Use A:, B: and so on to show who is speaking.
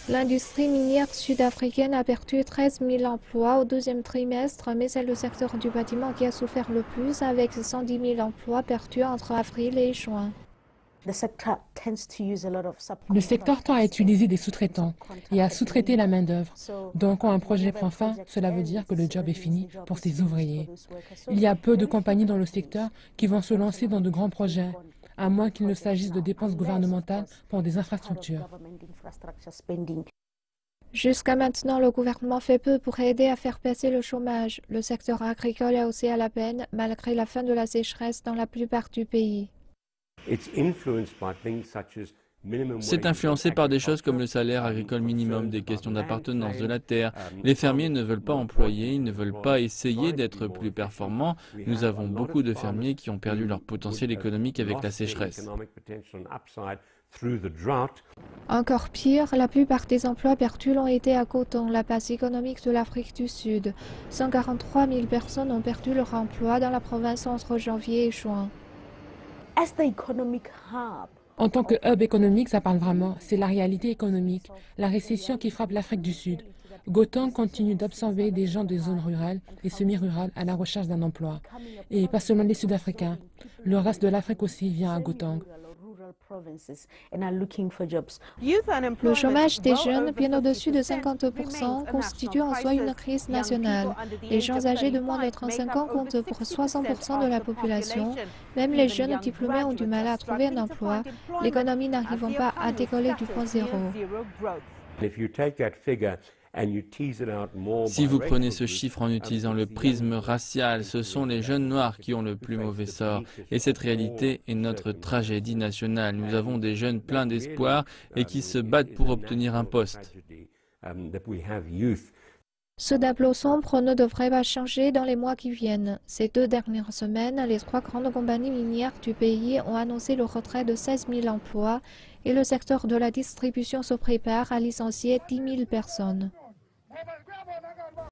A: L'industrie minière sud-africaine a perdu 13 000 emplois au deuxième trimestre, mais c'est le secteur du bâtiment qui a souffert le plus, avec 110 000 emplois perdus entre avril et juin.
B: Le secteur tend à utiliser des sous-traitants et à sous-traiter la main-d'œuvre. Donc, quand un projet prend fin, cela veut dire que le job est fini pour ces ouvriers. Il y a peu de compagnies dans le secteur qui vont se lancer dans de grands projets, à moins qu'il ne s'agisse de dépenses gouvernementales pour des infrastructures.
A: Jusqu'à maintenant, le gouvernement fait peu pour aider à faire baisser le chômage. Le secteur agricole est aussi à la peine, malgré la fin de la sécheresse dans la plupart du pays.
C: C'est influencé par des choses comme le salaire agricole minimum, des questions d'appartenance de la terre. Les fermiers ne veulent pas employer, ils ne veulent pas essayer d'être plus performants. Nous avons beaucoup de fermiers qui ont perdu leur potentiel économique avec la sécheresse.
A: Encore pire, la plupart des emplois perdus l'ont été à Gauteng, la base économique de l'Afrique du Sud. 143 000 personnes ont perdu leur emploi dans la province entre janvier et juin.
B: En tant que hub économique, ça parle vraiment. C'est la réalité économique, la récession qui frappe l'Afrique du Sud. Gauteng continue d'absorber des gens des zones rurales et semi-rurales à la recherche d'un emploi. Et pas seulement les Sud-Africains. Le reste de l'Afrique aussi vient à Gauteng.
A: Le chômage des jeunes, bien au-dessus de 50%, constitue en soi une crise nationale. Les gens âgés de moins de 35 ans comptent pour 60% de la population. Même les jeunes diplômés ont du mal à trouver un emploi, l'économie n'arrivant pas à décoller du point zéro.
C: Si vous prenez ce chiffre en utilisant le prisme racial, ce sont les jeunes noirs qui ont le plus mauvais sort. Et cette réalité est notre tragédie nationale. Nous avons des jeunes pleins d'espoir et qui se battent pour obtenir un poste.
A: Ce tableau sombre ne devrait pas changer dans les mois qui viennent. Ces 2 dernières semaines, les 3 grandes compagnies minières du pays ont annoncé le retrait de 16 000 emplois et le secteur de la distribution se prépare à licencier 10 000 personnes.